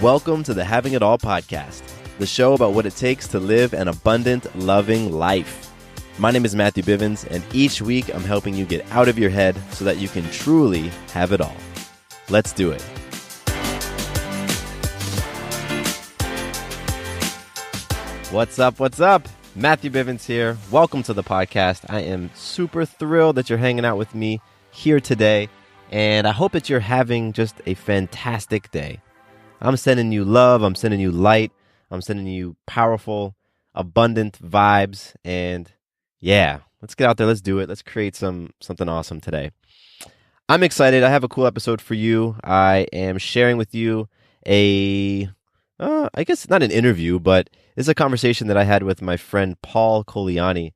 Welcome to the Having It All podcast, the show about what it takes to live an abundant, loving life. My name is Matthew Bivens, and each week I'm helping you get out of your head so that you can truly have it all. Let's do it. What's up? What's up? Matthew Bivens here. Welcome to the podcast. I am super thrilled that you're hanging out with me here today, and I hope that you're having just a fantastic day. I'm sending you love. I'm sending you light. I'm sending you powerful, abundant vibes, and yeah, let's get out there. Let's do it. Let's create something awesome today. I'm excited. I have a cool episode for you. I am sharing with you I guess not an interview, but it's a conversation that I had with my friend Paul Colaianni.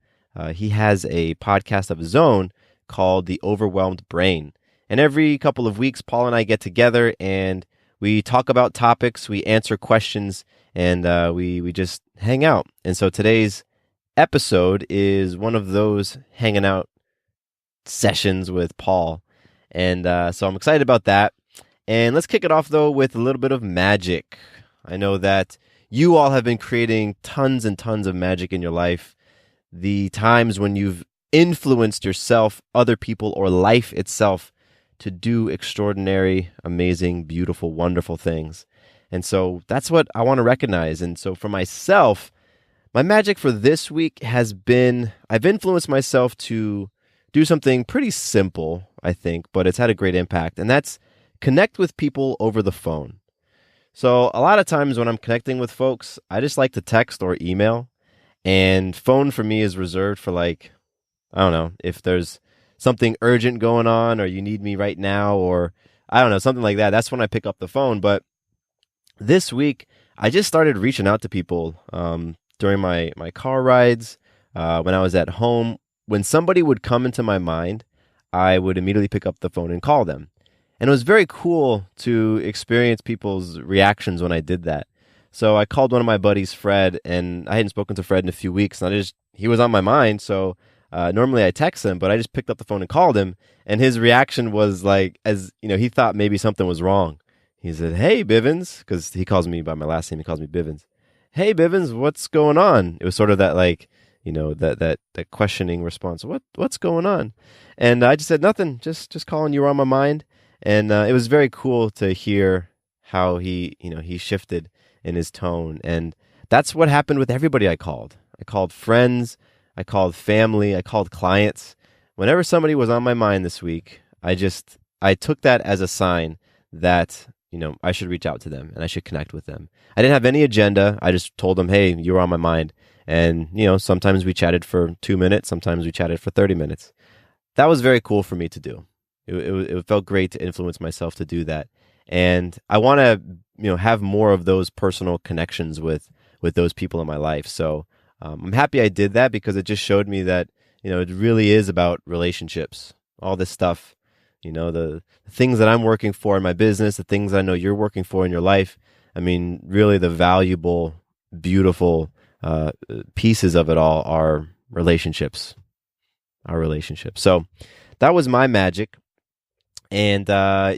He has a podcast of his own called The Overwhelmed Brain. And every couple of weeks, Paul and I get together and we talk about topics, we answer questions, and we just hang out. And so today's episode is one of those hanging out sessions with Paul. And so I'm excited about that. And let's kick it off, though, with a little bit of magic. I know that you all have been creating tons and tons of magic in your life. The times when you've influenced yourself, other people, or life itself to do extraordinary, amazing, beautiful, wonderful things. And so that's what I want to recognize. And so for myself, my magic for this week has been, I've influenced myself to do something pretty simple, I think, but it's had a great impact. And that's connect with people over the phone. So a lot of times when I'm connecting with folks, I just like to text or email. And phone for me is reserved for I don't know, if there's something urgent going on or you need me right now or I don't know, something like that. That's when I pick up the phone. But this week, I just started reaching out to people during my car rides, when I was at home. When somebody would come into my mind, I would immediately pick up the phone and call them. And it was very cool to experience people's reactions when I did that. So I called one of my buddies, Fred, and I hadn't spoken to Fred in a few weeks. And he was on my mind, so normally I text him, but I just picked up the phone and called him. And his reaction was he thought maybe something was wrong. He said, "Hey, Bivens," because he calls me by my last name. He calls me Bivens. "Hey, Bivens, what's going on?" It was sort of that that questioning response. What's going on? And I just said, "Nothing, just calling. You were on my mind." And it was very cool to hear how he shifted in his tone. And that's what happened with everybody I called. I called friends, I called family, I called clients. Whenever somebody was on my mind this week, I took that as a sign that, I should reach out to them and I should connect with them. I didn't have any agenda. I just told them, "Hey, you were on my mind." And, sometimes we chatted for 2 minutes, sometimes we chatted for 30 minutes. That was very cool for me to do. It felt great to influence myself to do that. And I want to, have more of those personal connections with those people in my life. So I'm happy I did that because it just showed me that, it really is about relationships. All this stuff, the things that I'm working for in my business, the things I know you're working for in your life. I mean, really the valuable, beautiful pieces of it all are relationships. Our relationships. So that was my magic. And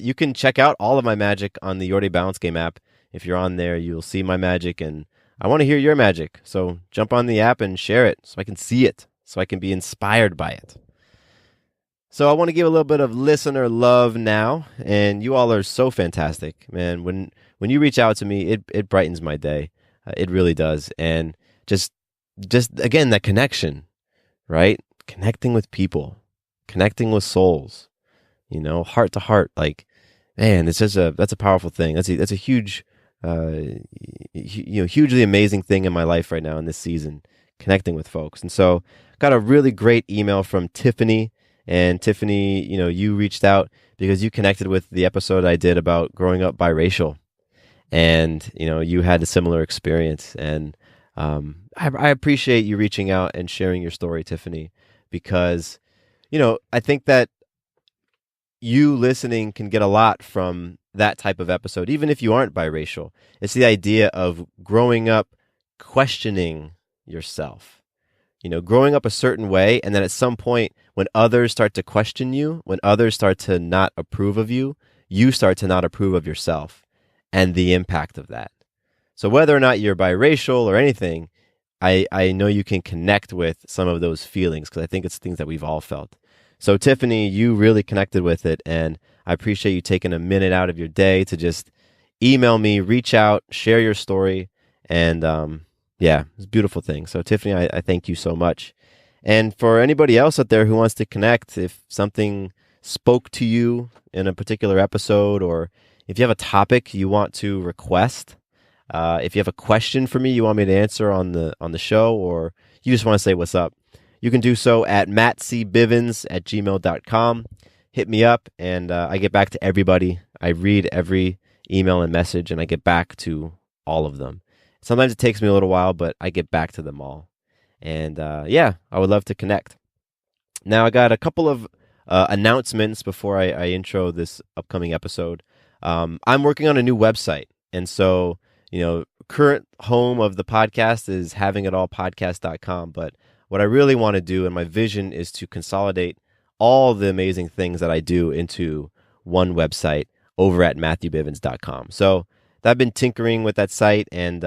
you can check out all of my magic on the Your Day Balance Game app. If you're on there, you'll see my magic, and I want to hear your magic. So jump on the app and share it so I can see it, so I can be inspired by it. So I want to give a little bit of listener love now, and you all are so fantastic, man. When you reach out to me, it brightens my day. It really does. And just again, that connection, right? Connecting with people, connecting with souls. Heart to heart, man, that's a powerful thing. That's a huge, hugely amazing thing in my life right now in this season, connecting with folks. And so got a really great email from Tiffany, and Tiffany, you reached out because you connected with the episode I did about growing up biracial, and, you had a similar experience. And I appreciate you reaching out and sharing your story, Tiffany, because, I think that you listening can get a lot from that type of episode, even if you aren't biracial. It's the idea of growing up questioning yourself, growing up a certain way. And then at some point when others start to question you, when others start to not approve of you, you start to not approve of yourself. and the impact of that. So whether or not you're biracial or anything, I know you can connect with some of those feelings because I think it's things that we've all felt. So Tiffany, you really connected with it, and I appreciate you taking a minute out of your day to just email me, reach out, share your story, and yeah, it's a beautiful thing. So Tiffany, I thank you so much. And for anybody else out there who wants to connect, if something spoke to you in a particular episode, or if you have a topic you want to request, if you have a question for me you want me to answer on the show, or you just want to say what's up, you can do so at mattcbivens@gmail.com. Hit me up, and I get back to everybody. I read every email and message, and I get back to all of them. Sometimes it takes me a little while, but I get back to them all. And yeah, I would love to connect. Now, I got a couple of announcements before I intro this upcoming episode. I'm working on a new website, and so current home of the podcast is havingitallpodcast.com, but what I really want to do, and my vision, is to consolidate all the amazing things that I do into one website over at matthewbivens.com. So I've been tinkering with that site, and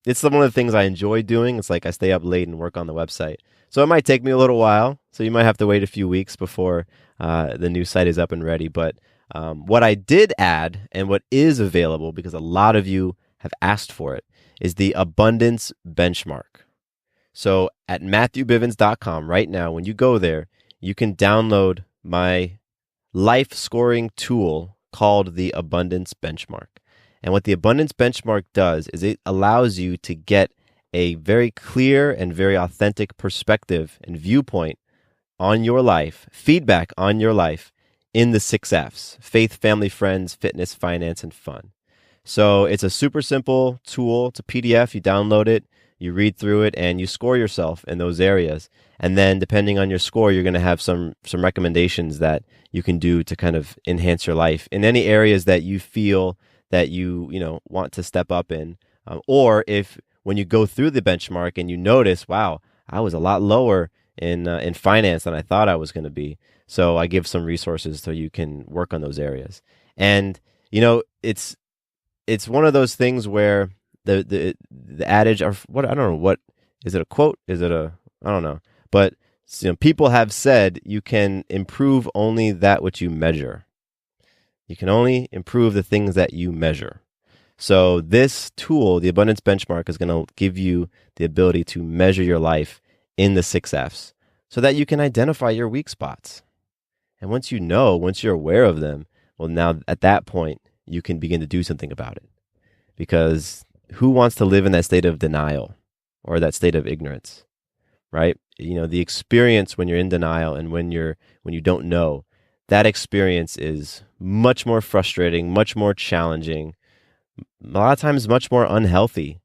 it's one of the things I enjoy doing. It's like I stay up late and work on the website. So it might take me a little while, so you might have to wait a few weeks before the new site is up and ready. But what I did add, and what is available, because a lot of you have asked for it, is the abundance benchmark. So at matthewbivens.com right now, when you go there, you can download my life scoring tool called the abundance benchmark. And what the abundance benchmark does is it allows you to get a very clear and very authentic perspective and viewpoint on your life, feedback on your life in the 6 F's: faith, family, friends, fitness, finance, and fun. So it's a super simple tool. It's a PDF. You download it, you read through it, and you score yourself in those areas. And then depending on your score, you're going to have some recommendations that you can do to kind of enhance your life in any areas that you feel that you want to step up in. Or if when you go through the benchmark and you notice, wow, I was a lot lower in finance than I thought I was going to be. So I give some resources so you can work on those areas. And it's one of those things where the adage, or what, I don't know, what is it, a quote? Is it I don't know. But people have said you can improve only that which you measure. You can only improve the things that you measure. So this tool, the Abundance Benchmark, is going to give you the ability to measure your life in the 6 F's so that you can identify your weak spots. And once you're aware of them, well, now at that point, you can begin to do something about it. Because who wants to live in that state of denial or that state of ignorance, right? The experience when you're in denial and when you don't know, that experience is much more frustrating, much more challenging, a lot of times much more unhealthy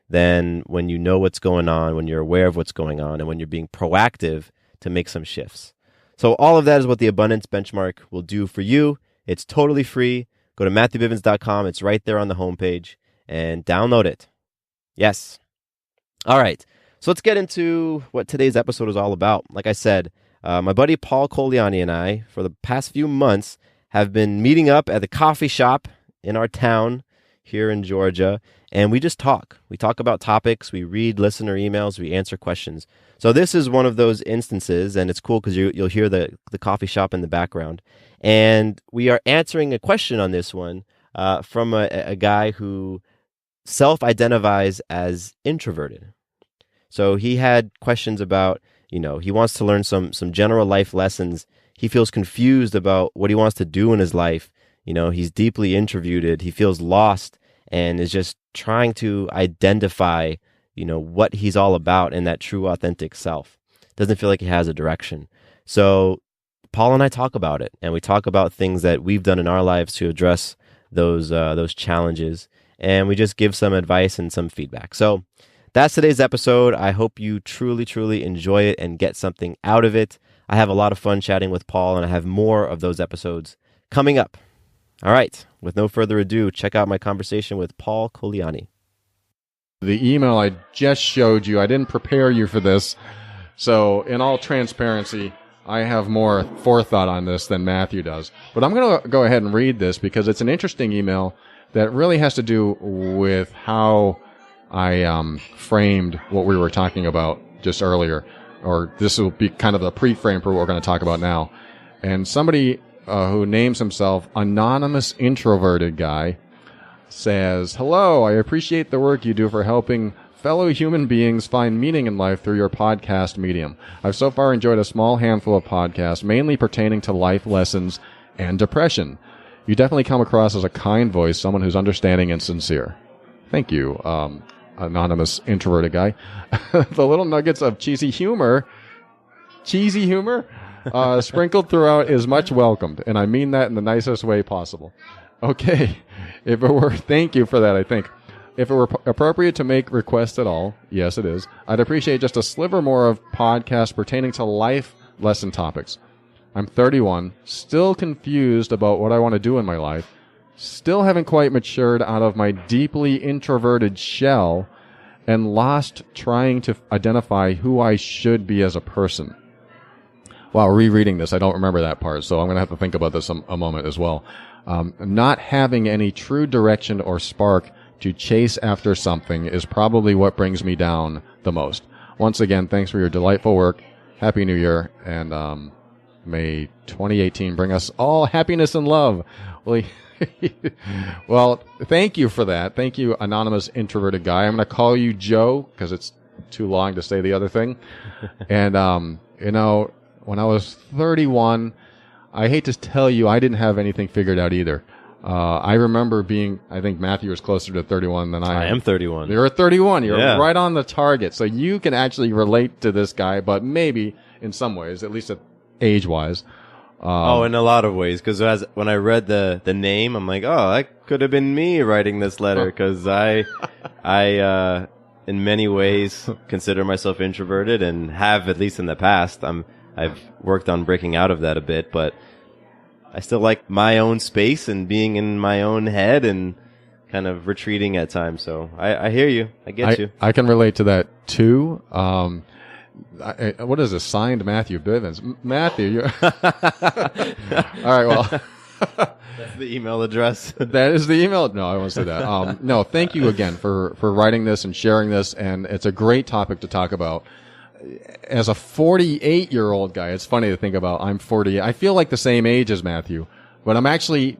than when you know what's going on, when you're aware of what's going on, and when you're being proactive to make some shifts. So all of that is what the Abundance Benchmark will do for you. It's totally free. Go to matthewbivens.com. It's right there on the homepage, and download it. Yes. All right. So let's get into what today's episode is all about. Like I said, my buddy Paul Colaianni and I, for the past few months, have been meeting up at the coffee shop in our town here in Georgia, and we just talk. We talk about topics, we read listener emails, we answer questions. So this is one of those instances, and it's cool because you'll hear the coffee shop in the background. And we are answering a question on this one from a guy who self-identifies as introverted. So he had questions about, he wants to learn some general life lessons. He feels confused about what he wants to do in his life. He's deeply introverted. He feels lost and is just trying to identify, what he's all about in that true, authentic self. Doesn't feel like he has a direction. So Paul and I talk about it, and we talk about things that we've done in our lives to address those challenges, and we just give some advice and some feedback. So that's today's episode. I hope you truly, truly enjoy it and get something out of it. I have a lot of fun chatting with Paul, and I have more of those episodes coming up. All right, with no further ado, check out my conversation with Paul Colaianni. The email I just showed you, I didn't prepare you for this. So in all transparency, I have more forethought on this than Matthew does. But I'm going to go ahead and read this because it's an interesting email. that really has to do with how I framed what we were talking about just earlier, or this will be kind of the pre-frame for what we're going to talk about now. And somebody who names himself Anonymous Introverted Guy says, "Hello, I appreciate the work you do for helping fellow human beings find meaning in life through your podcast medium. I've so far enjoyed a small handful of podcasts, mainly pertaining to life lessons and depression. You definitely come across as a kind voice, someone who's understanding and sincere." Thank you, Anonymous Introverted Guy. The little nuggets of cheesy humor sprinkled throughout is much welcomed, and I mean that in the nicest way possible. Okay, thank you for that, I think. If it were appropriate to make requests at all, yes it is, I'd appreciate just a sliver more of podcasts pertaining to life lesson topics. I'm 31, still confused about what I want to do in my life, still haven't quite matured out of my deeply introverted shell, and lost trying to identify who I should be as a person. While rereading this, I don't remember that part, so I'm going to have to think about this a moment as well. Not having any true direction or spark to chase after something is probably what brings me down the most. Once again, thanks for your delightful work. Happy New Year, and may 2018 bring us all happiness and love. Well, thank you for that. Thank you, Anonymous Introverted Guy. I'm going to call you Joe because it's too long to say the other thing. And, when I was 31, I hate to tell you, I didn't have anything figured out either. I remember I think Matthew was closer to 31 than I am. I am 31. You're 31. You're right on the target. So you can actually relate to this guy, but maybe in some ways, at least age-wise. In a lot of ways, because when I read the name, I'm like, oh, that could have been me writing this letter, because I in many ways consider myself introverted and have, at least in the past. I've worked on breaking out of that a bit, but I still like my own space and being in my own head and kind of retreating at times. So I hear you. I get you. I can relate to that too. What is this? Signed Matthew Bivens. Matthew, you're all right. Well, that's the email address. That is the email. No, I won't say that. No, thank you again for writing this and sharing this. And it's a great topic to talk about. As a 48-year-old guy, it's funny to think about. I'm 40. I feel like the same age as Matthew, but I'm actually,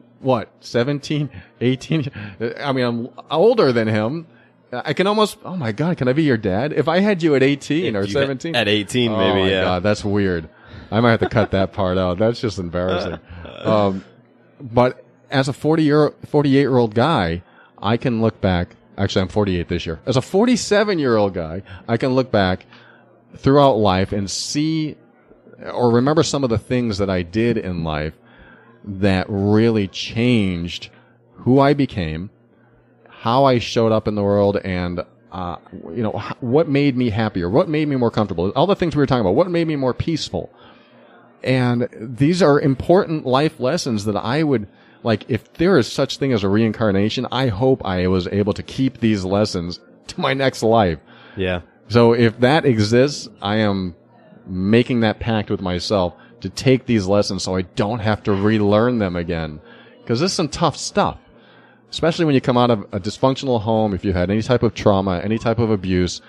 17, 18? I mean, I'm older than him. I can almost, oh my God, can I be your dad? If I had you at 18 or 17? At 18, maybe, oh my yeah. God, that's weird. I might have to cut that part out. That's just embarrassing. But as a 48-year-old guy, I can look back. Actually, I'm 48 this year. As a 47-year-old guy, I can look back throughout life and see or remember some of the things that I did in life that really changed who I became, how I showed up in the world, and what made me happier, what made me more comfortable, all the things we were talking about, what made me more peaceful. And these are important life lessons that I would, if there is such thing as a reincarnation, I hope I was able to keep these lessons to my next life. Yeah. So if that exists, I am making that pact with myself to take these lessons so I don't have to relearn them again. Because this is some tough stuff. Especially when you come out of a dysfunctional home, if you had any type of trauma, any type of abuse,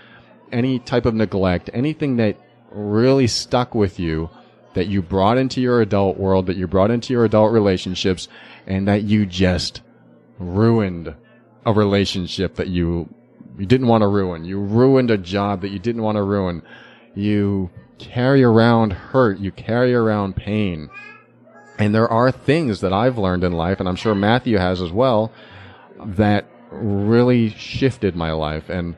any type of neglect, anything that really stuck with you, that you brought into your adult world, that you brought into your adult relationships, and that you just ruined a relationship that you didn't want to ruin. You ruined a job that you didn't want to ruin. You carry around hurt. You carry around pain. And there are things that I've learned in life, and I'm sure Matthew has as well, that really shifted my life. And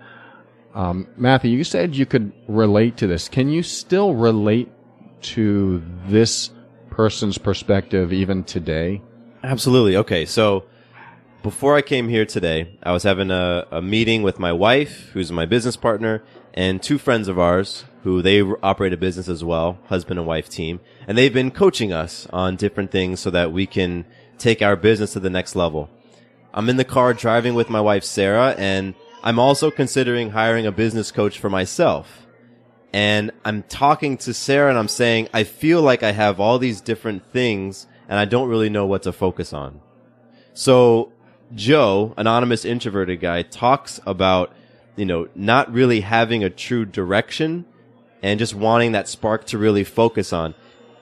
Matthew, you said you could relate to this. Can you still relate to this person's perspective even today? Absolutely. Okay, so before I came here today, I was having a meeting with my wife, who's my business partner, and two friends of ours who they operate a business as well, husband and wife team. And they've been coaching us on different things so that we can take our business to the next level. I'm in the car driving with my wife, Sarah, and I'm also considering hiring a business coach for myself. And I'm talking to Sarah and I'm saying, I feel like I have all these different things and I don't really know what to focus on. So Joe, anonymous introverted guy, talks about, not really having a true direction and just wanting that spark to really focus on.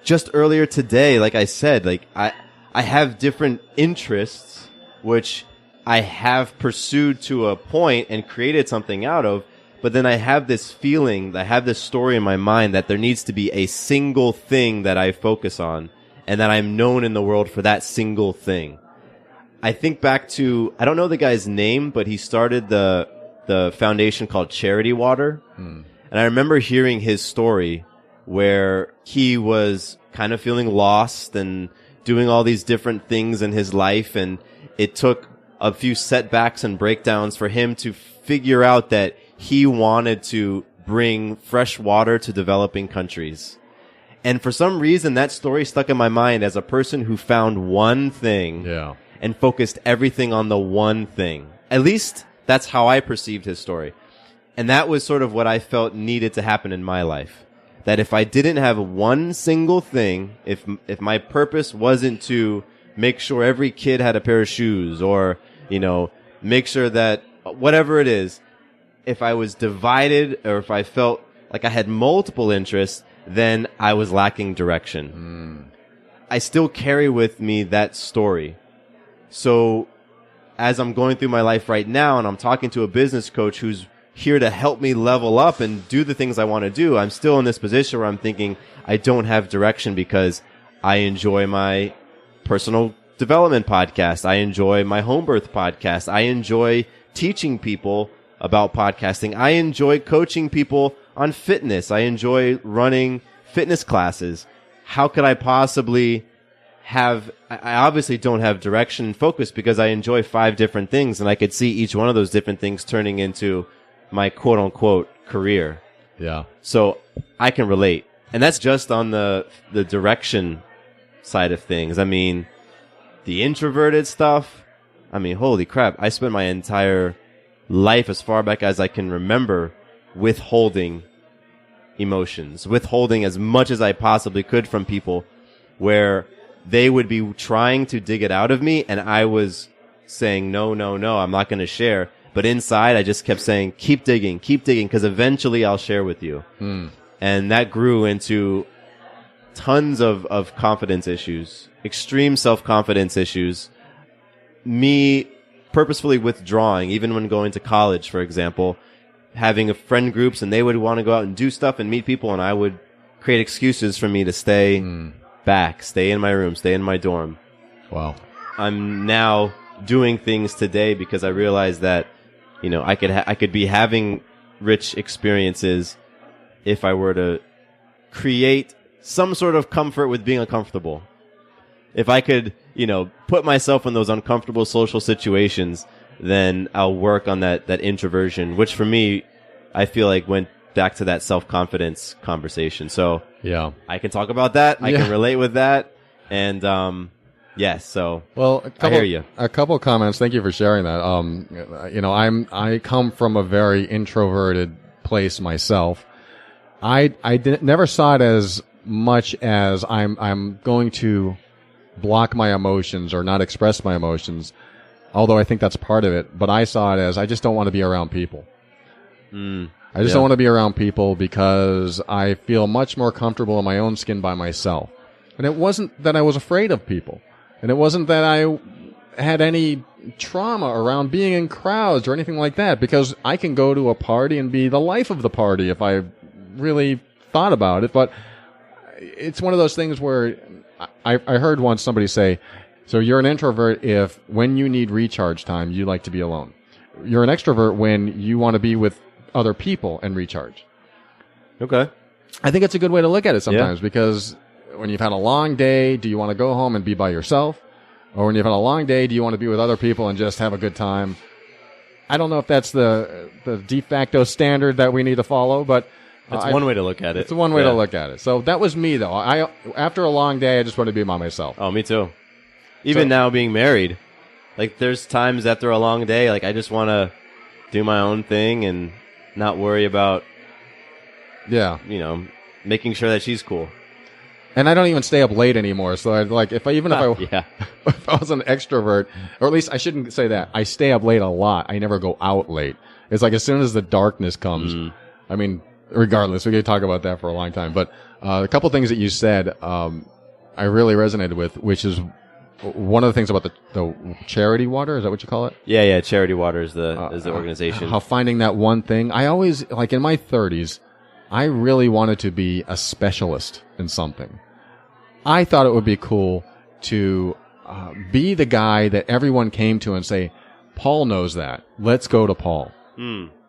Just earlier today, like I said, like I have different interests, which I have pursued to a point and created something out of. But then I have this feeling, I have this story in my mind that there needs to be a single thing that I focus on and that I'm known in the world for that single thing. I think back to, I don't know the guy's name, but he started the foundation called Charity Water. And I remember hearing his story where he was kind of feeling lost and doing all these different things in his life. And it took a few setbacks and breakdowns for him to figure out that he wanted to bring fresh water to developing countries. And for some reason, that story stuck in my mind as a person who found one thing and focused everything on the one thing. At least that's how I perceived his story. And that was sort of what I felt needed to happen in my life. That if I didn't have one single thing, if my purpose wasn't to make sure every kid had a pair of shoes or, make sure that whatever it is, if I was divided or if I felt like I had multiple interests, then I was lacking direction. I still carry with me that story. So as I'm going through my life right now and I'm talking to a business coach who's here to help me level up and do the things I want to do, I'm still in this position where I'm thinking I don't have direction because I enjoy my personal development podcast. I enjoy my home birth podcast. I enjoy teaching people about podcasting. I enjoy coaching people on fitness. I enjoy running fitness classes. How could I possibly I obviously don't have direction and focus because I enjoy 5 different things and I could see each one of those different things turning into my quote unquote career. Yeah. So I can relate. And that's just on the direction side of things. I mean, the introverted stuff, holy crap. I spent my entire life as far back as I can remember withholding emotions, withholding as much as I possibly could from people where they would be trying to dig it out of me and I was saying, no, I'm not going to share. But inside I just kept saying, keep digging, because eventually I'll share with you. And that grew into tons of confidence issues, extreme self-confidence issues, me purposefully withdrawing, even when going to college, for example, having a friend groups and they would want to go out and do stuff and meet people and I would create excuses for me to stay back, stay in my room, stay in my dorm. Wow. I'm now doing things today because I realized that, I could be having rich experiences if I were to create some sort of comfort with being uncomfortable. If I could, put myself in those uncomfortable social situations, then I'll work on that introversion, which for me, I feel like went back to that self-confidence conversation. So yeah, I can talk about that. I can relate with that. And, yes. So I hear you. A couple of comments. Thank you for sharing that. I come from a very introverted place myself. I never saw it as much as I'm going to block my emotions or not express my emotions, although I think that's part of it. But I saw it as I just don't want to be around people. I just don't want to be around people because I feel much more comfortable in my own skin by myself. And it wasn't that I was afraid of people. And it wasn't that I had any trauma around being in crowds or anything like that, because I can go to a party and be the life of the party if I really thought about it. But it's one of those things where I heard once somebody say, so you're an introvert if when you need recharge time, you like to be alone. You're an extrovert when you want to be with other people and recharge. Okay. I think it's a good way to look at it sometimes because when you've had a long day, do you want to go home and be by yourself? Or when you've had a long day, do you want to be with other people and just have a good time? I don't know if that's the de facto standard that we need to follow, but that's one way to look at it. It's one way to look at it. So that was me, though. After a long day, I just want to be by myself. Oh, me too. Even now being married, like there's times after a long day, like I just want to do my own thing and not worry about, making sure that she's cool. And I don't even stay up late anymore. So I like if I Yeah. if I was an extrovert, or at least I shouldn't say that. I stay up late a lot. I never go out late. It's like as soon as the darkness comes. I mean, regardless, we could talk about that for a long time. But a couple things that you said, I really resonated with, which is one of the things about the charity water. Is that what you call it? Yeah. Charity Water is the organization. How finding that one thing. I always, like in my 30s, I really wanted to be a specialist in something. I thought it would be cool to be the guy that everyone came to and say, Paul knows that. Let's go to Paul.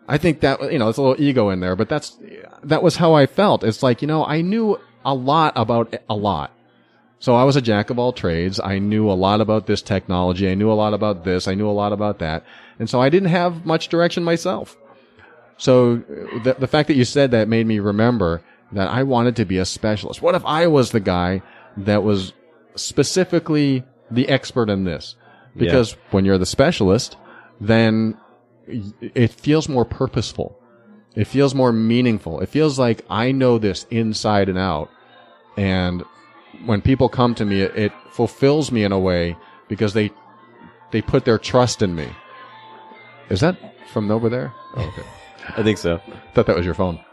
I think that, it's a little ego in there, but that was how I felt. It's like, I knew a lot about a lot. So I was a jack of all trades. I knew a lot about this technology. I knew a lot about this. I knew a lot about that. And so I didn't have much direction myself. So the fact that you said that made me remember that I wanted to be a specialist. What if I was the guy that was specifically the expert in this? Because when you're the specialist, then it feels more purposeful. It feels more meaningful. It feels like I know this inside and out. And when people come to me, it fulfills me in a way because they put their trust in me. Is that from over there? Oh, okay. I think so. Thought that was your phone.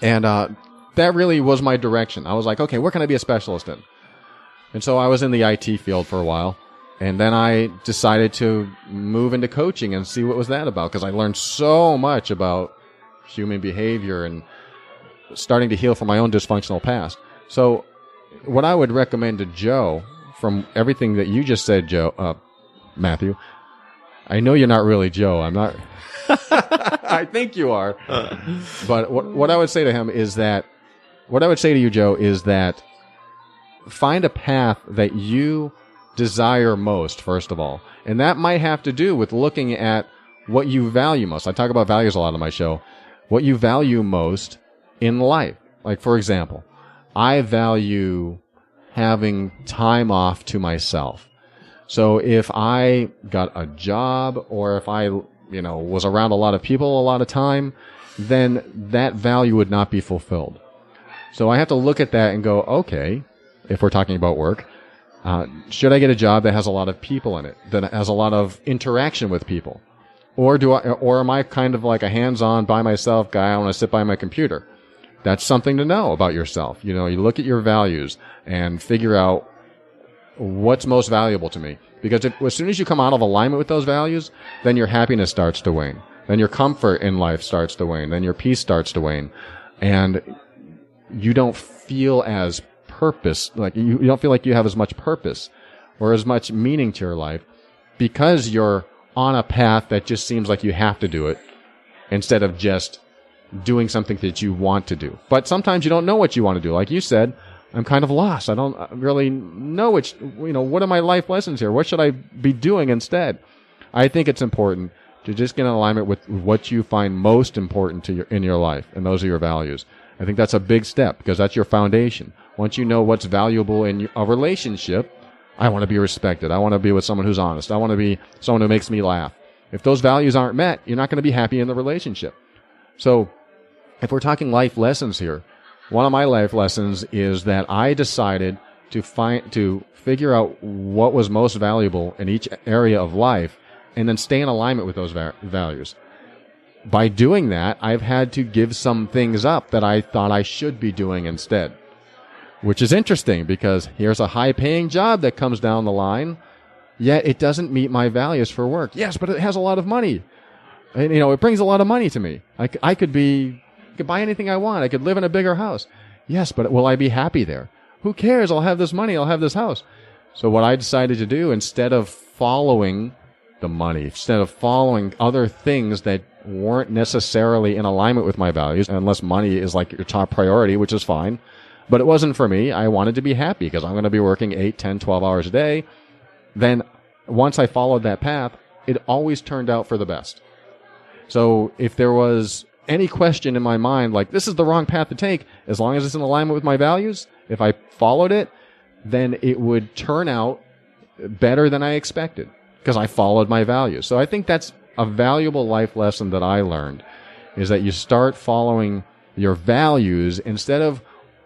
And that really was my direction. I was like, okay, what can I be a specialist in? And so I was in the IT field for a while. And then I decided to move into coaching and see what was that about, because I learned so much about human behavior and starting to heal from my own dysfunctional past. So what I would recommend to Joe, from everything that you just said, Matthew, I know you're not really Joe. I'm not. I think you are. But what I would say to him is that, what I would say to you, Joe, is that find a path that you desire most, first of all. And that might have to do with looking at what you value most. I talk about values a lot on my show. What you value most in life. Like, for example, I value having time off to myself. So if I got a job, or if I, was around a lot of people a lot of time, then that value would not be fulfilled. So I have to look at that and go, okay, if we're talking about work, should I get a job that has a lot of people in it, that has a lot of interaction with people? Or am I kind of like a hands-on, by myself guy? I want to sit by my computer. That's something to know about yourself. You look at your values and figure out what's most valuable to me. Because as soon as you come out of alignment with those values, then your happiness starts to wane. Then your comfort in life starts to wane. Then your peace starts to wane. And you don't feel as purpose, like you don't feel like you have as much purpose or as much meaning to your life, because you're on a path that just seems like you have to do it instead of just doing something that you want to do. But sometimes you don't know what you want to do. Like you said, I'm kind of lost. I don't really know what are my life lessons here? What should I be doing instead? I think it's important to just get in alignment with what you find most important in your life, and those are your values. I think that's a big step, because that's your foundation. Once you know what's valuable in a relationship, I want to be respected. I want to be with someone who's honest. I want to be someone who makes me laugh. If those values aren't met, you're not going to be happy in the relationship. So if we're talking life lessons here, one of my life lessons is that I decided to figure out what was most valuable in each area of life, and then stay in alignment with those values. By doing that, I've had to give some things up that I thought I should be doing instead. Which is interesting, because here's a high-paying job that comes down the line, yet it doesn't meet my values for work. Yes, but it has a lot of money. And, it brings a lot of money to me. I could buy anything I want. I could live in a bigger house. Yes, but will I be happy there? Who cares? I'll have this money. I'll have this house. So what I decided to do, instead of following the money, instead of following other things that weren't necessarily in alignment with my values, unless money is like your top priority, which is fine, but it wasn't for me. I wanted to be happy, because I'm going to be working 8, 10, 12 hours a day. Then once I followed that path, it always turned out for the best. So if there was any question in my mind, like, this is the wrong path to take, as long as it's in alignment with my values, if I followed it, then it would turn out better than I expected, because I followed my values. So I think that's a valuable life lesson that I learned, is that you start following your values instead of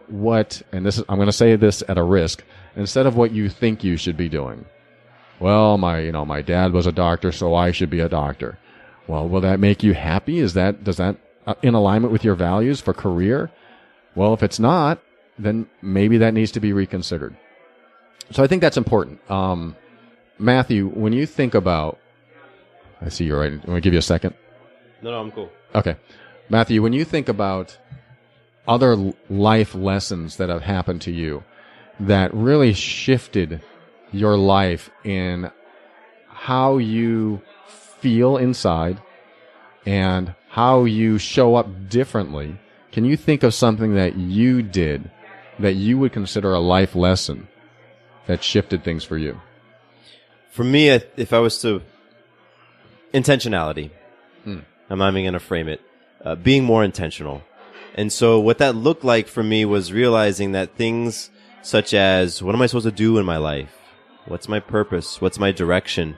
I'm going to say this at a risk, instead of what you think you should be doing. Well, my dad was a doctor, so I should be a doctor. Well, will that make you happy? Does that in alignment with your values for career? Well, if it's not, then maybe that needs to be reconsidered. So I think that's important. Matthew, when you think about, I see you're right. I'm going to give you a second. No, I'm cool. Okay. Matthew, when you think about other life lessons that have happened to you that really shifted your life in how you feel inside and how you show up differently, can you think of something that you did that you would consider a life lesson that shifted things for you? For me, if I was to... intentionality. I'm not even going to frame it. Being more intentional. And so what that looked like for me was realizing that things such as, what am I supposed to do in my life? What's my purpose? What's my direction?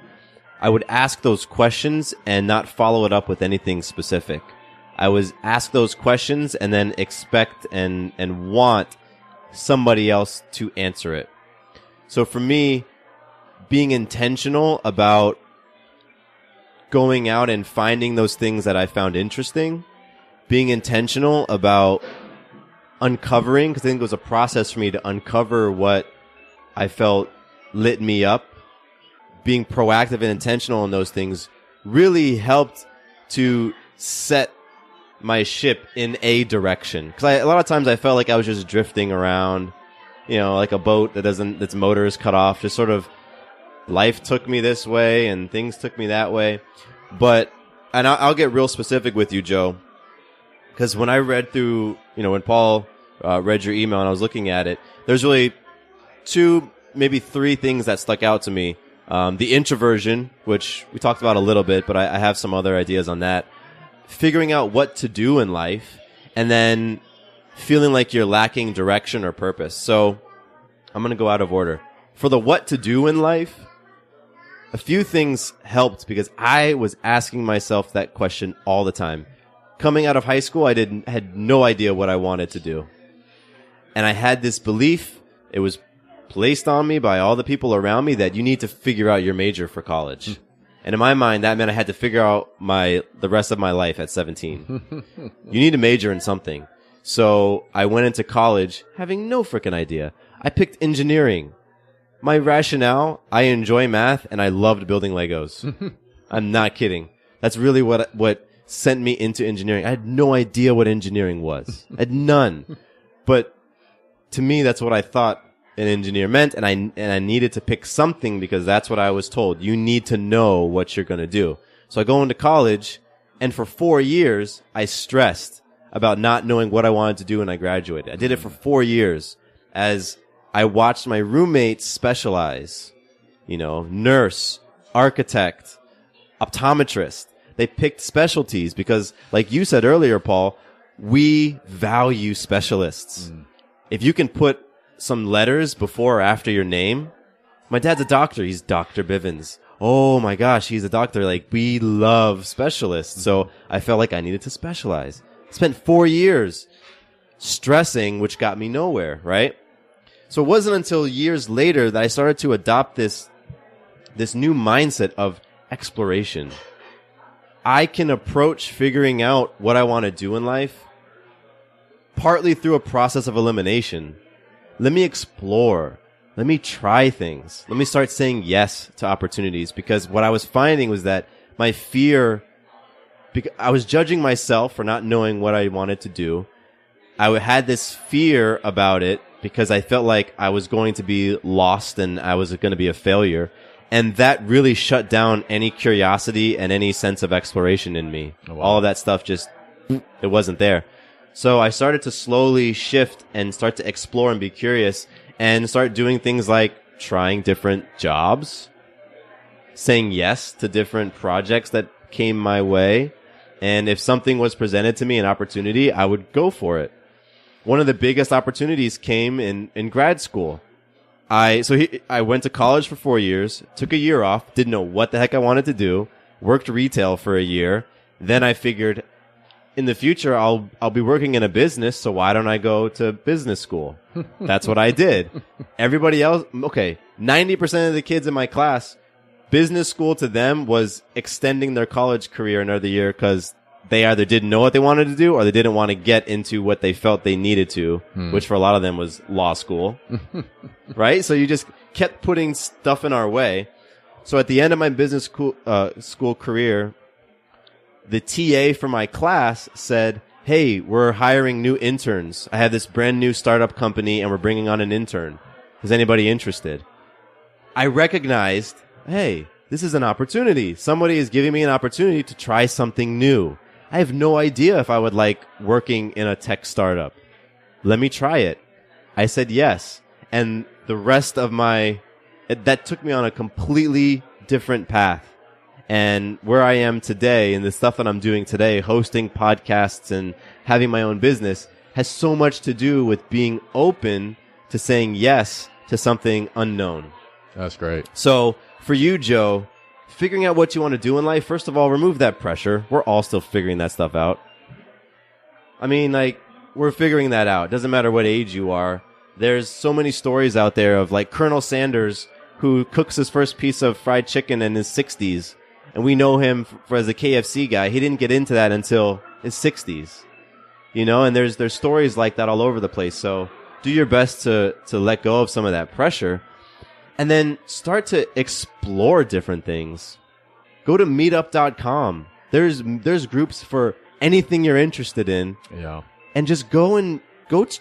I would ask those questions and not follow it up with anything specific. I would ask those questions and then expect and want somebody else to answer it. So for me, being intentional about going out and finding those things that I found interesting, being intentional about uncovering, because I think it was a process for me to uncover what I felt lit me up, being proactive and intentional in those things really helped to set my ship in a direction. Because a lot of times I felt like I was just drifting around, like a boat its motor is cut off, just sort of life took me this way and things took me that way. But, and I'll get real specific with you, Joe, because when I read through, when Paul read your email and I was looking at it, there's really 2, maybe 3 things that stuck out to me. The introversion, which we talked about a little bit, but I have some other ideas on that. Figuring out what to do in life, and then feeling like you're lacking direction or purpose. So I'm going to go out of order. For the what to do in life, a few things helped because I was asking myself that question all the time. Coming out of high school, I had no idea what I wanted to do. And I had this belief, it was placed on me by all the people around me, that you need to figure out your major for college. And in my mind, that meant I had to figure out the rest of my life at 17. You need to major in something. So I went into college having no freaking idea. I picked engineering. My rationale, I enjoy math and I loved building Legos. I'm not kidding. That's really what sent me into engineering. I had no idea what engineering was. I had none. But to me, that's what I thought an engineer meant, and I needed to pick something because that's what I was told. You need to know what you're going to do. So I go into college, and for 4 years, I stressed about not knowing what I wanted to do when I graduated. I did it for 4 years as I watched my roommates specialize, nurse, architect, optometrist. They picked specialties because, like you said earlier, Paul, we value specialists. If you can put some letters before or after your name, my dad's a doctor. He's Dr. Bivens. Oh my gosh, he's a doctor. Like, we love specialists. So I felt like I needed to specialize. Spent 4 years stressing, which got me nowhere, right? So it wasn't until years later that I started to adopt this new mindset of exploration. I can approach figuring out what I want to do in life partly through a process of elimination. Let me explore. Let me try things. Let me start saying yes to opportunities, because what I was finding was that my fear, I was judging myself for not knowing what I wanted to do. I had this fear about it because I felt like I was going to be lost and I was going to be a failure. And that really shut down any curiosity and any sense of exploration in me. Oh, wow. All of that stuff it wasn't there. So I started to slowly shift and start to explore and be curious and start doing things like trying different jobs, saying yes to different projects that came my way. And if something was presented to me, an opportunity, I would go for it. One of the biggest opportunities came in grad school. I went to college for 4 years, took a year off, didn't know what the heck I wanted to do, worked retail for a year. Then I figured, in the future, I'll be working in a business, so why don't I go to business school? That's what I did. Everybody else, okay, 90% of the kids in my class, business school to them was extending their college career another year because they either didn't know what they wanted to do or they didn't want to get into what they felt they needed to, which for a lot of them was law school, right? So you just kept putting stuff in our way. So at the end of my business school career, the TA for my class said, hey, we're hiring new interns. I have this brand new startup company and we're bringing on an intern. Is anybody interested? I recognized, hey, this is an opportunity. Somebody is giving me an opportunity to try something new. I have no idea if I would like working in a tech startup. Let me try it. I said yes. And the rest of that took me on a completely different path. And where I am today and the stuff that I'm doing today, hosting podcasts and having my own business, has so much to do with being open to saying yes to something unknown. That's great. So for you, Joe, figuring out what you want to do in life, first of all, remove that pressure. We're all still figuring that stuff out. I mean, like, we're figuring that out. It doesn't matter what age you are. There's so many stories out there of like Colonel Sanders, who cooks his first piece of fried chicken in his 60s. And we know him as a KFC guy. He didn't get into that until his 60s. You know, and there's stories like that all over the place. So do your best to let go of some of that pressure. And then start to explore different things. Go to meetup.com. There's groups for anything you're interested in. Yeah. And just go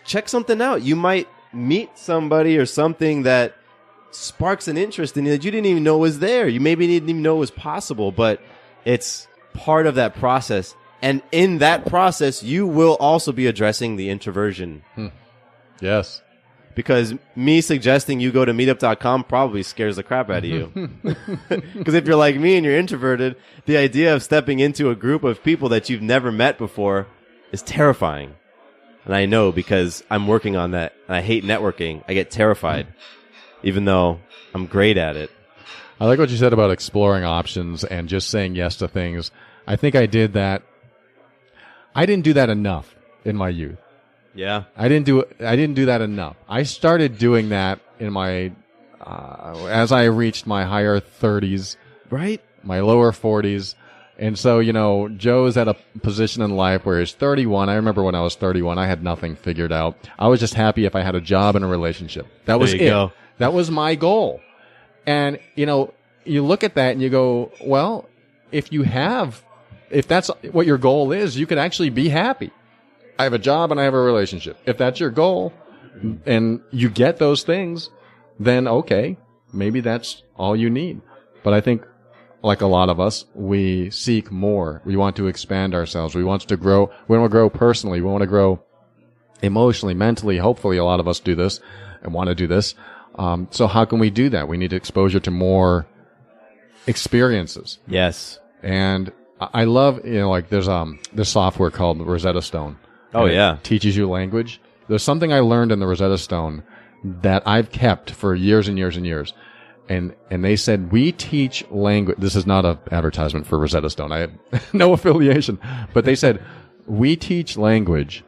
check something out. You might meet somebody or something that sparks an interest in you that you didn't even know was there. You maybe didn't even know was possible, but it's part of that process. And in that process, you will also be addressing the introversion. Yes. Because me suggesting you go to meetup.com probably scares the crap out of you. Because if you're like me and you're introverted, the idea of stepping into a group of people that you've never met before is terrifying. And I know because I'm working on that. And I hate networking. I get terrified, even though I'm great at it. I like what you said about exploring options and just saying yes to things. I think I did that. I didn't do that enough in my youth. Yeah. I didn't do that enough. I started doing that in my, as I reached my higher 30s. Right. My lower 40s. And so, you know, Joe's at a position in life where he's 31. I remember when I was 31, I had nothing figured out. I was just happy if I had a job and a relationship. That was it. Go. That was my goal. And, you know, you look at that and you go, well, if that's what your goal is, you could actually be happy. I have a job and I have a relationship. If that's your goal and you get those things, then okay, maybe that's all you need. But I think, like a lot of us, we seek more. We want to expand ourselves. We want to grow. We want to grow personally. We want to grow emotionally, mentally. Hopefully a lot of us do this and want to do this. So how can we do that? We need exposure to more experiences. Yes. And I love, you know, like there's software called Rosetta Stone. Oh, yeah. It teaches you language. There's something I learned in the Rosetta Stone that I've kept for years and years and years. And they said, we teach language. This is not an advertisement for Rosetta Stone. I have no affiliation. But they said, we teach language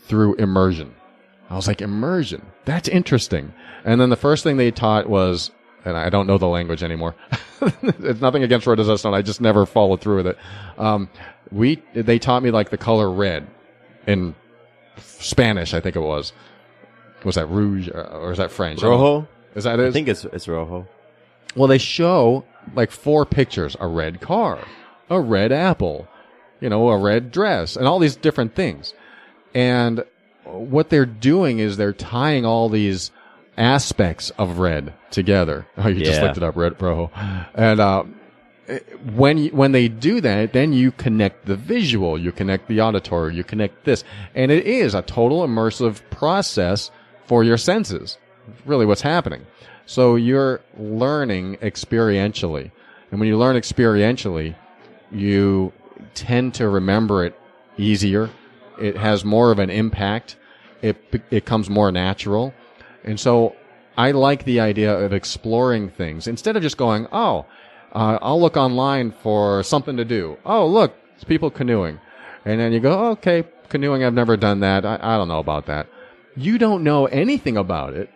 through immersion. I was like, immersion? That's interesting. And then the first thing they taught was, and I don't know the language anymore. It's nothing against Rosetta Stone. I just never followed through with it. They taught me like the color red in Spanish, I think it was. Was that rouge or is that French? Rojo? Is that it? I think it's rojo. Well, they show like 4 pictures: a red car, a red apple, you know, a red dress, and all these different things. And what they're doing is they're tying all these aspects of red together. Oh, you just looked it up, red rojo. And when they do that, then you connect the visual, you connect the auditory, you connect this, and it is a total immersive process for your senses. Really, what's happening. So you're learning experientially. And when you learn experientially, you tend to remember it easier. It has more of an impact. It comes more natural. And so I like the idea of exploring things instead of just going, I'll look online for something to do. Oh, look, it's people canoeing. And then you go, okay, canoeing, I've never done that. I don't know about that. You don't know anything about it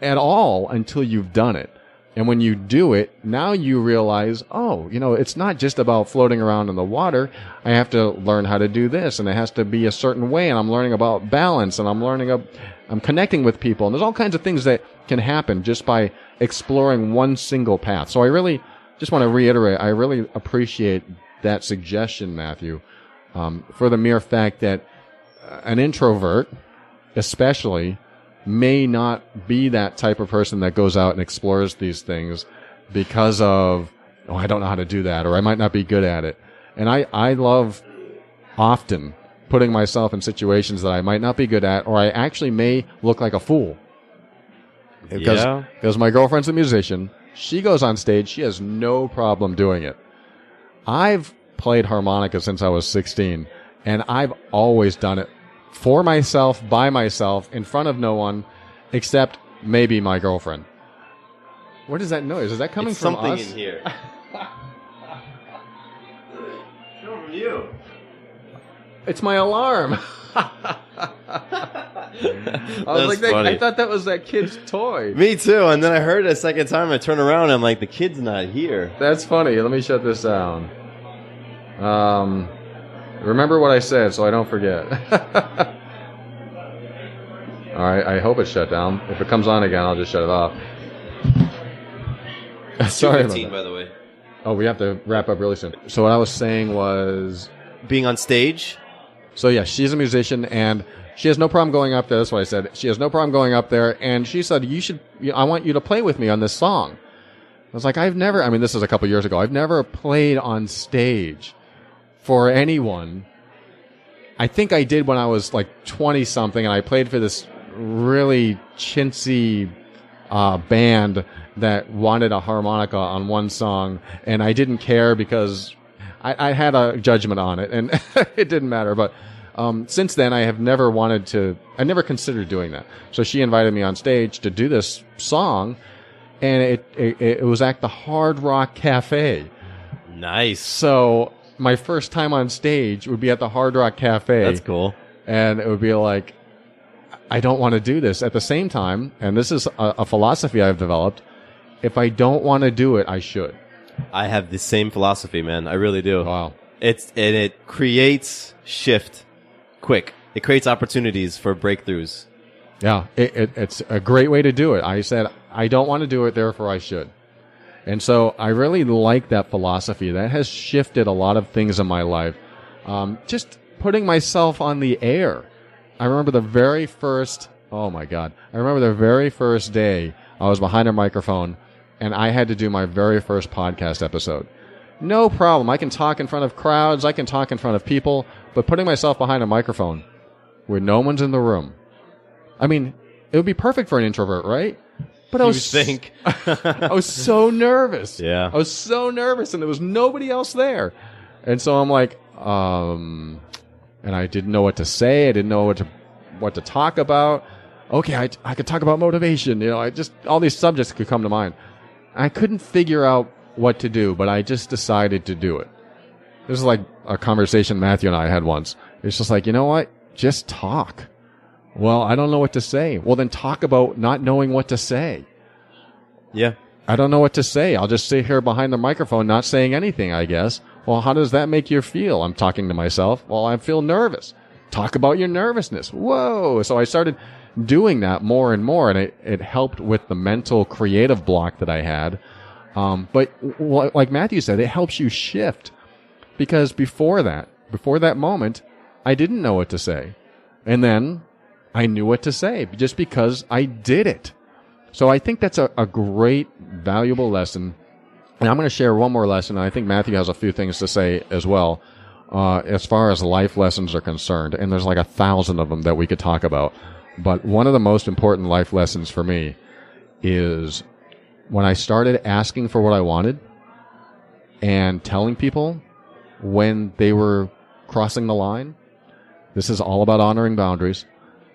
at all until you've done it. And when you do it, now you realize, oh, it's not just about floating around in the water. I have to learn how to do this, and it has to be a certain way, and I'm learning about balance, and I'm connecting with people, and there's all kinds of things that can happen just by exploring one single path. So I really just want to reiterate, I really appreciate that suggestion, Matthew, for the mere fact that an introvert, especially, may not be that type of person that goes out and explores these things because of, I don't know how to do that, or I might not be good at it. And I love often putting myself in situations that I might not be good at, or I actually may look like a fool. Because my girlfriend's a musician. She goes on stage. She has no problem doing it. I've played harmonica since I was 16, and I've always done it for myself, by myself, in front of no one, except maybe my girlfriend. What is that noise? Is that coming from us? Something in here. From you. It's my alarm. I thought that was that kid's toy. Me too. And then I heard it a second time. I turn around and I'm like, the kid's not here. That's funny. Let me shut this down. Remember what I said so I don't forget. All right, I hope it's shut down. If it comes on again, I'll just shut it off. Sorry about that. By the way. Oh, we have to wrap up really soon. So what I was saying was... being on stage? So yeah, she's a musician, and she has no problem going up there. That's what I said. She has no problem going up there, and she said, I want you to play with me on this song. I was like, this is a couple years ago. I've never played on stage for anyone. I think I did when I was like 20-something, and I played for this really chintzy band that wanted a harmonica on one song, and I didn't care because I had a judgment on it, and it didn't matter. But since then, I never considered doing that. So she invited me on stage to do this song, and it was at the Hard Rock Cafe. Nice. So my first time on stage would be at the Hard Rock Cafe. That's cool. And it would be like, I don't want to do this. At the same time, and this is a philosophy I've developed, if I don't want to do it, I should. I have the same philosophy, man. I really do. Wow. It creates shift quick. It creates opportunities for breakthroughs. Yeah, it's a great way to do it. I said, I don't want to do it, therefore I should. And so I really like that philosophy. That has shifted a lot of things in my life. Just putting myself on the air. I remember the very first day I was behind a microphone, and I had to do my very first podcast episode. No problem. I can talk in front of crowds. I can talk in front of people. But putting myself behind a microphone where no one's in the room, I mean, it would be perfect for an introvert, right? But I was so nervous. Yeah. I was so nervous, and there was nobody else there. And so I'm like, and I didn't know what to say. I didn't know what to talk about. Okay, I could talk about motivation. All these subjects could come to mind. I couldn't figure out what to do, but I just decided to do it. This is like a conversation Matthew and I had once. It's just like, you know what? Just talk. Well, I don't know what to say. Well, then talk about not knowing what to say. Yeah. I don't know what to say. I'll just sit here behind the microphone not saying anything, I guess. Well, how does that make you feel? I'm talking to myself. Well, I feel nervous. Talk about your nervousness. Whoa. So I started doing that more and more, and it helped with the mental creative block that I had. But like Matthew said, it helps you shift, because before that moment, I didn't know what to say. And then I knew what to say just because I did it. So I think that's a great, valuable lesson. And I'm going to share one more lesson. I think Matthew has a few things to say as well, as far as life lessons are concerned. And there's like 1,000 of them that we could talk about. But one of the most important life lessons for me is when I started asking for what I wanted and telling people when they were crossing the line. This is all about honoring boundaries.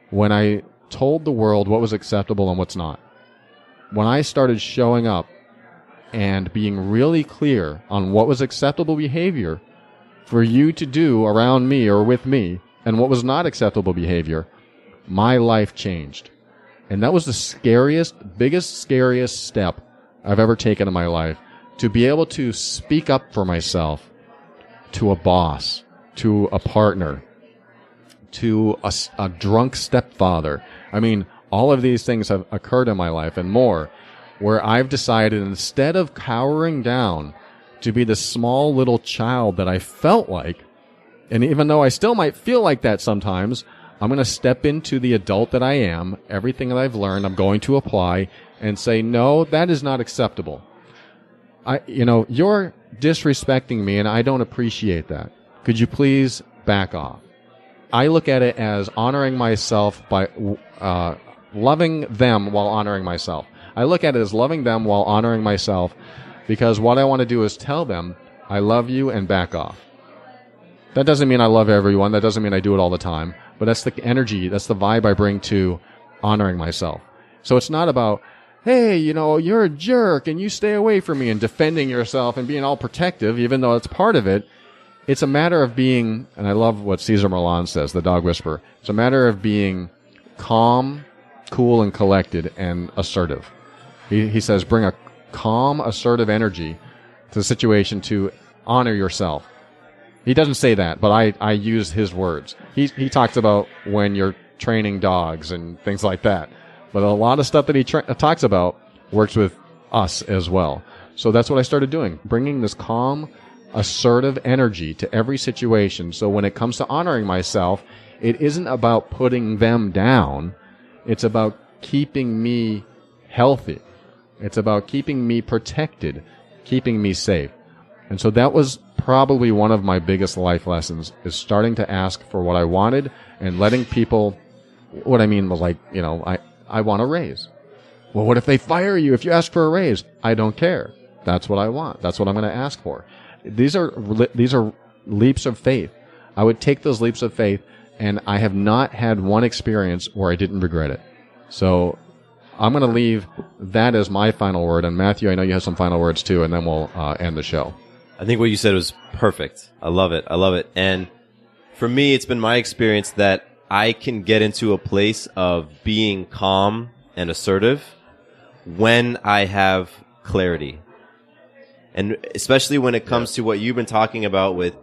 When I told the world what was acceptable and what's not. When I started showing up and being really clear on what was acceptable behavior for you to do around me or with me, and what was not acceptable behavior, my life changed. And that was the scariest step I've ever taken in my life, to be able to speak up for myself to a boss, to a partner, to a drunk stepfather. I mean, all of these things have occurred in my life and more, where I've decided, instead of cowering down to be the small little child that I felt like, and even though I still might feel like that sometimes, I'm going to step into the adult that I am. Everything that I've learned, I'm going to apply and say, no, that is not acceptable. You're disrespecting me and I don't appreciate that. Could you please back off? I look at it as honoring myself by loving them while honoring myself. I look at it as loving them while honoring myself, because what I want to do is tell them, I love you, and back off. That doesn't mean I love everyone. That doesn't mean I do it all the time. But that's the energy, that's the vibe I bring to honoring myself. So it's not about, hey, you're a jerk and you stay away from me, and defending yourself and being all protective, even though it's part of it. It's a matter of being, and I love what Cesar Millan says, the dog whisperer. It's a matter of being calm, cool, and collected, and assertive. He says, bring a calm, assertive energy to the situation to honor yourself. He doesn't say that, but I use his words. He talks about when you're training dogs and things like that. But a lot of stuff that he talks about works with us as well. So that's what I started doing, bringing this calm, assertive energy to every situation. So when it comes to honoring myself, it isn't about putting them down. It's about keeping me healthy. It's about keeping me protected, keeping me safe. And so that was probably one of my biggest life lessons, is starting to ask for what I wanted and letting people, what I mean was like, I want a raise. Well, what if they fire you if you ask for a raise? I don't care. That's what I want. That's what I'm going to ask for. These are leaps of faith. I would take those leaps of faith, and I have not had one experience where I didn't regret it. So I'm going to leave that as my final word. And Matthew, I know you have some final words too, and then we'll end the show. I think what you said was perfect. I love it. And for me, it's been my experience that I can get into a place of being calm and assertive when I have clarity. And especially when it comes to what you've been talking about with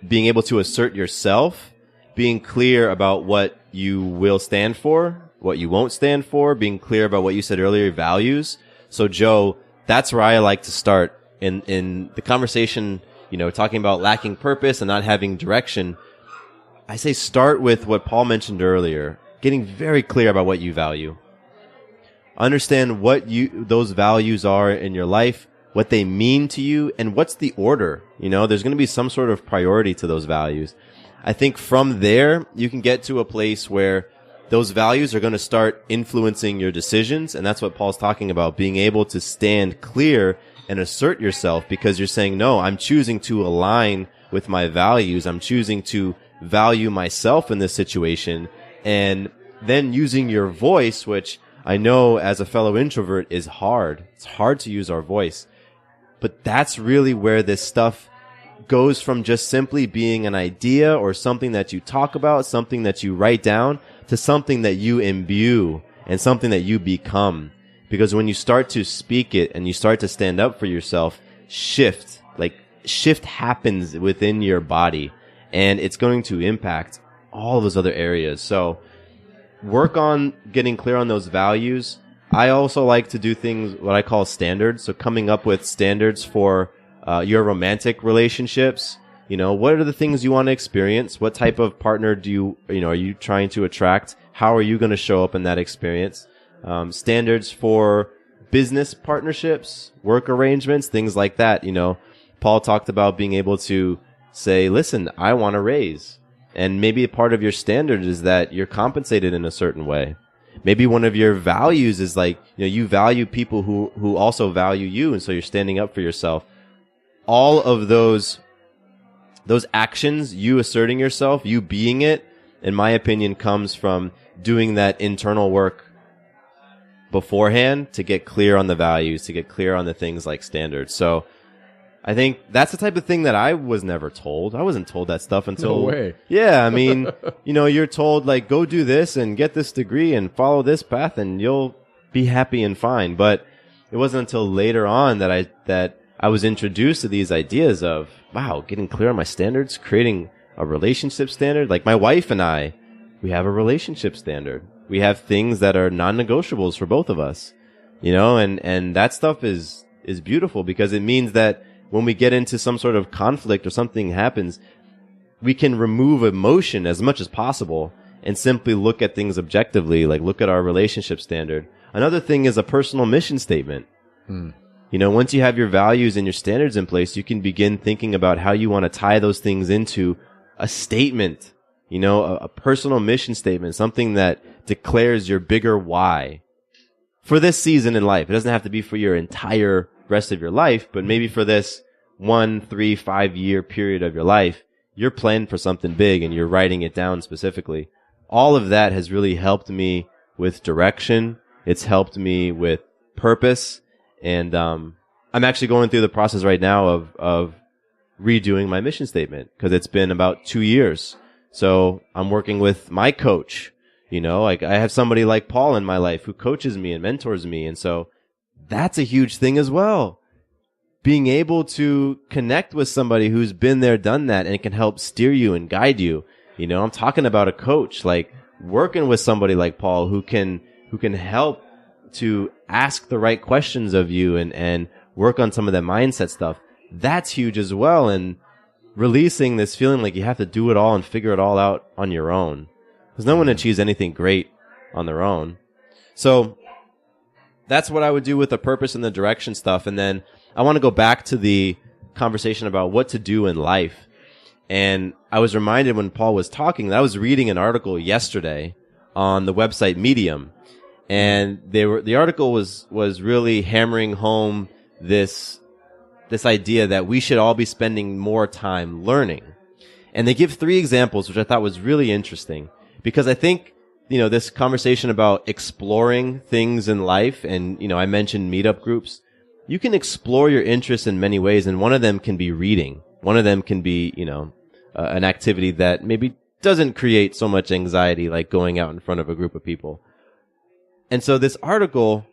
being able to assert yourself, being clear about what you will stand for, what you won't stand for, being clear about what you said earlier, values. So Joe, that's where I like to start in the conversation, talking about lacking purpose and not having direction. I say start with what Paul mentioned earlier, getting very clear about what you value. Understand what those values are in your life, what they mean to you, and what's the order. There's going to be some sort of priority to those values. I think from there, you can get to a place where those values are going to start influencing your decisions. And that's what Paul's talking about, being able to stand clear and assert yourself, because you're saying, no, I'm choosing to align with my values. I'm choosing to value myself in this situation. And then using your voice, which I know as a fellow introvert is hard. It's hard to use our voice. But that's really where this stuff goes from just simply being an idea or something that you talk about, something that you write down, to something that you imbue and something that you become. Because when you start to speak it and you start to stand up for yourself, shift happens within your body, and it's going to impact all of those other areas. So work on getting clear on those values. I also like to do things, what I call standards. So coming up with standards for your romantic relationships. What are the things you want to experience? What type of partner are you trying to attract? How are you going to show up in that experience? Standards for business partnerships, work arrangements, things like that. Paul talked about being able to say, listen, I want a raise. And maybe a part of your standard is that you're compensated in a certain way. Maybe one of your values is you value people who also value you. And so you're standing up for yourself. All of those actions, you asserting yourself, you being it, in my opinion, comes from doing that internal work beforehand to get clear on the values, to get clear on the things like standards. So I think that's the type of thing that I was never told. I wasn't told that stuff until... No way. Yeah, I mean, you're told, like, go do this and get this degree and follow this path and you'll be happy and fine. But it wasn't until later on that I was introduced to these ideas of, wow, getting clear on my standards, creating a relationship standard. Like, my wife and I, we have a relationship standard. We have things that are non-negotiables for both of us, and that stuff is beautiful because it means that when we get into some sort of conflict or something happens, we can remove emotion as much as possible and simply look at things objectively, like look at our relationship standard. Another thing is a personal mission statement. Once you have your values and your standards in place, you can begin thinking about how you want to tie those things into a statement, a personal mission statement, something that declares your bigger why for this season in life. It doesn't have to be for your entire rest of your life, but maybe for this 1, 3, 5 year period of your life, you're planning for something big and you're writing it down specifically. All of that has really helped me with direction. It's helped me with purpose. And I'm actually going through the process right now of redoing my mission statement because it's been about 2 years. So I'm working with my coach. Like I have somebody like Paul in my life who coaches me and mentors me. And so that's a huge thing as well. Being able to connect with somebody who's been there, done that, and can help steer you and guide you. I'm talking about a coach, like working with somebody like Paul who can help to ask the right questions of you and work on some of that mindset stuff. That's huge as well. And releasing this feeling like you have to do it all and figure it all out on your own. Because no one achieves anything great on their own. So that's what I would do with the purpose and the direction stuff. And then I want to go back to the conversation about what to do in life. And I was reminded when Paul was talking that I was reading an article yesterday on the website Medium. And the article was really hammering home this idea that we should all be spending more time learning. And they give 3 examples, which I thought was really interesting because I think, this conversation about exploring things in life. And, I mentioned meetup groups. You can explore your interests in many ways. And one of them can be reading. One of them can be, an activity that maybe doesn't create so much anxiety like going out in front of a group of people. And so this article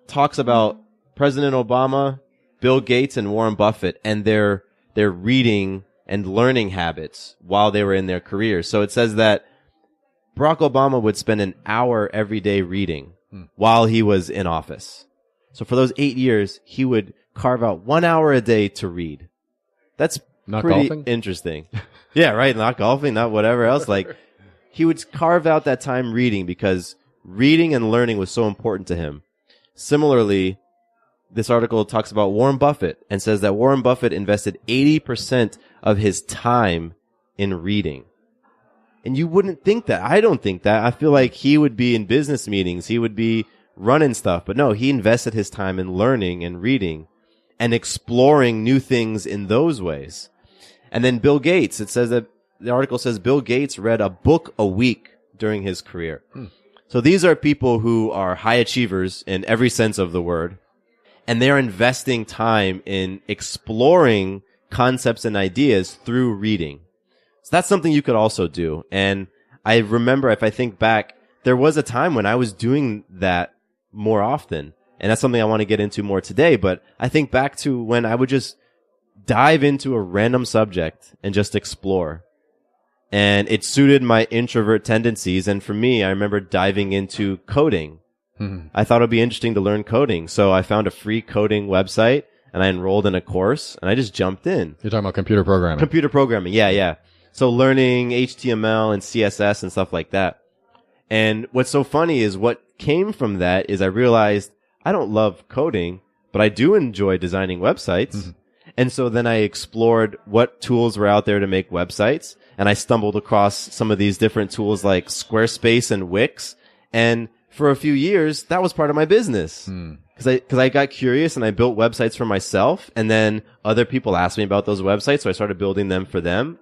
talks about President Obama, Bill Gates, and Warren Buffett and their reading and learning habits while they were in their careers. So it says that Barack Obama would spend an hour every day reading while he was in office. So for those 8 years, he would carve out 1 hour a day to read. That's not pretty golfing? Interesting. Yeah, right. Not golfing, not whatever else. Like he would carve out that time reading because reading and learning was so important to him. Similarly, this article talks about Warren Buffett and says that Warren Buffett invested 80% of his time in reading. And you wouldn't think that. I don't think that. I feel like he would be in business meetings. He would be running stuff. But no, he invested his time in learning and reading and exploring new things in those ways. And then Bill Gates, it says that the article says Bill Gates read a book a week during his career. So these are people who are high achievers in every sense of the word. And they're investing time in exploring concepts and ideas through reading. So that's something you could also do. And I remember, if I think back, there was a time when I was doing that more often. And that's something I want to get into more today. But I think back to when I would just dive into a random subject and just explore. And it suited my introvert tendencies. And for me, I remember diving into coding. I thought it would be interesting to learn coding. So I found a free coding website and I enrolled in a course and I just jumped in. You're talking about computer programming. Computer programming. Yeah. So learning HTML and CSS and stuff like that. And what's so funny is what came from that is I realized I don't love coding, but I do enjoy designing websites. And so then I explored what tools were out there to make websites. And I stumbled across some of these different tools like Squarespace and Wix. And for a few years, that was part of my business. Because I got curious and I built websites for myself. And then other people asked me about those websites. So I started building them for them.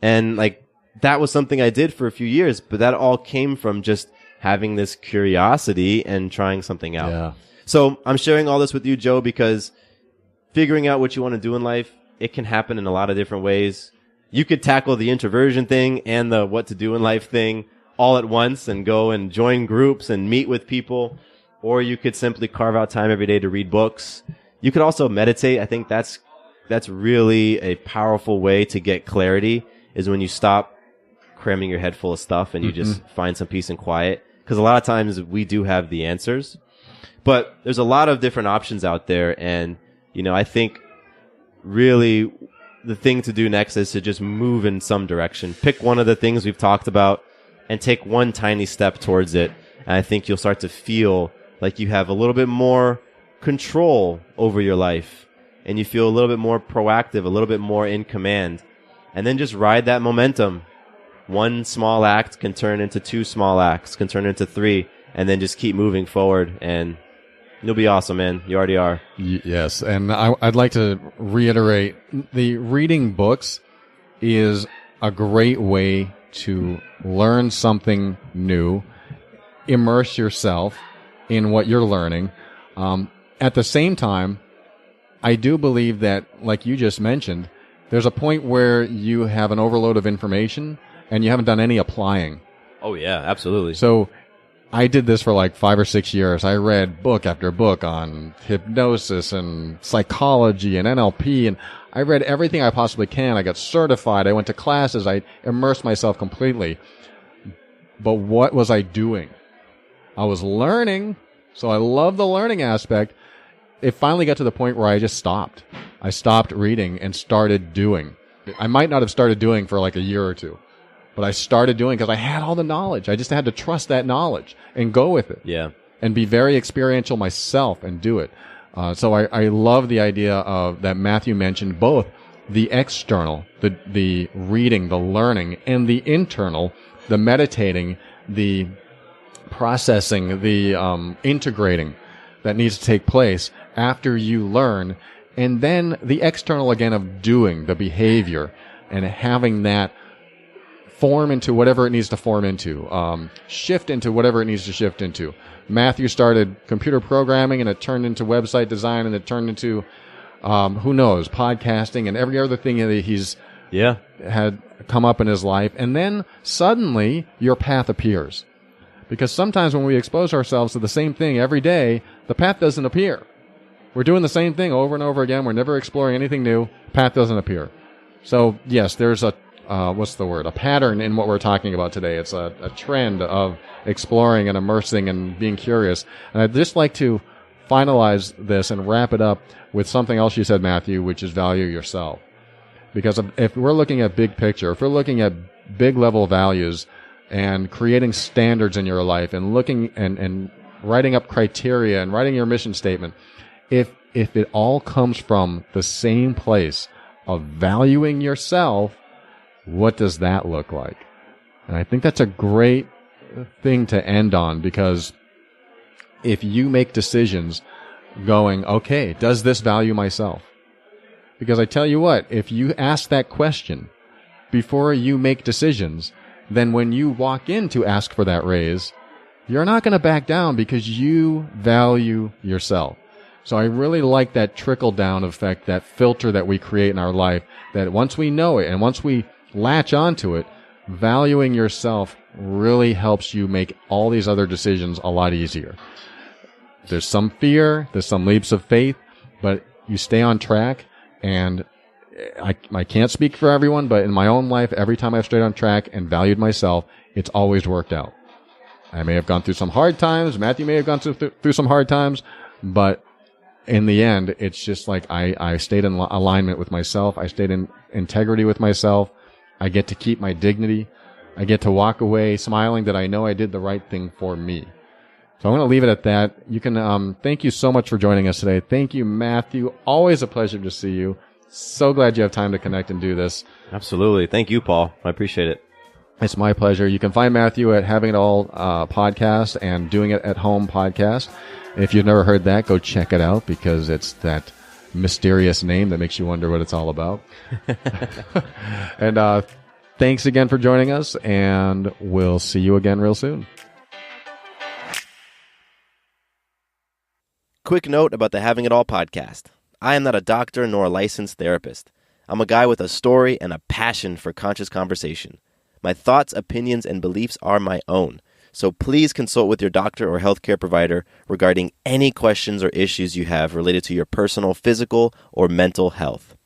And like that was something I did for a few years. But that all came from just having this curiosity and trying something out. Yeah. So I'm sharing all this with you, Joe, because figuring out what you want to do in life, it can happen in a lot of different ways. You could tackle the introversion thing and the what to do in life thing all at once and go and join groups and meet with people. Or you could simply carve out time every day to read books. You could also meditate. I think that's really a powerful way to get clarity, is when you stop cramming your head full of stuff and you just find some peace and quiet. Because a lot of times we do have the answers, but there's a lot of different options out there. And, I think really the thing to do next is to just move in some direction. Pick one of the things we've talked about and take one tiny step towards it. And I think you'll start to feel like you have a little bit more control over your life, and you feel a little bit more proactive, a little bit more in command. And then just ride that momentum. One small act can turn into 2 small acts, can turn into 3, and then just keep moving forward, and you'll be awesome, man. You already are. Yes, and I'd like to reiterate, the reading books is a great way to learn something new, immerse yourself in what you're learning. At the same time, I do believe that, like you just mentioned, there's a point where you have an overload of information and you haven't done any applying. Oh, yeah, absolutely. So I did this for like 5 or 6 years. I read book after book on hypnosis and psychology and NLP, and I read everything I possibly can. I got certified. I went to classes. I immersed myself completely. But what was I doing? I was learning, so I love the learning aspect. It finally got to the point where I just stopped. I stopped reading and started doing. I might not have started doing for like a year or two, but I started doing because I had all the knowledge. I just had to trust that knowledge and go with it. Yeah. And be very experiential myself and do it. So I love the idea of that Matthew mentioned, both the external, the reading, the learning, and the internal, the meditating, the processing, the integrating that needs to take place after you learn, and then the external again of doing, the behavior, and having that form into whatever it needs to form into, shift into whatever it needs to shift into. Matthew started computer programming, and it turned into website design, and it turned into, who knows, podcasting, and every other thing that he's had come up in his life. And then suddenly your path appears. Because sometimes when we expose ourselves to the same thing every day, the path doesn't appear. We're doing the same thing over and over again. We're never exploring anything new. Path doesn't appear. So, yes, there's a pattern in what we're talking about today. It's a trend of exploring and immersing and being curious. And I'd just like to finalize this and wrap it up with something else you said, Matthew, which is value yourself. Because if we're looking at big picture, if we're looking at big level values and creating standards in your life and looking and writing up criteria and writing your mission statement, if it all comes from the same place of valuing yourself, what does that look like? And I think that's a great thing to end on, because if you make decisions going, okay, does this value myself? Because I tell you what, if you ask that question before you make decisions, then when you walk in to ask for that raise, you're not going to back down because you value yourself. So I really like that trickle-down effect, that filter that we create in our life, that once we know it and once we latch onto it, valuing yourself really helps you make all these other decisions a lot easier. There's some fear, there's some leaps of faith, but you stay on track. And I can't speak for everyone, but in my own life, every time I've stayed on track and valued myself, it's always worked out. I may have gone through some hard times. Matthew may have gone through some hard times, but in the end, it's just like I stayed in alignment with myself. I stayed in integrity with myself. I get to keep my dignity. I get to walk away smiling that I know I did the right thing for me. So I'm going to leave it at that. You can, thank you so much for joining us today. Thank you, Matthew. Always a pleasure to see you. So glad you have time to connect and do this. Absolutely. Thank you, Paul. I appreciate it. It's my pleasure. You can find Matthew at Having It All podcast and Doing It at Home podcast. If you've never heard that, go check it out, because it's that mysterious name that makes you wonder what it's all about. And thanks again for joining us, and we'll see you again real soon. Quick note about the Having It All podcast. I am not a doctor nor a licensed therapist. I'm a guy with a story and a passion for conscious conversation. My thoughts, opinions, and beliefs are my own. So please consult with your doctor or healthcare provider regarding any questions or issues you have related to your personal, physical, or mental health.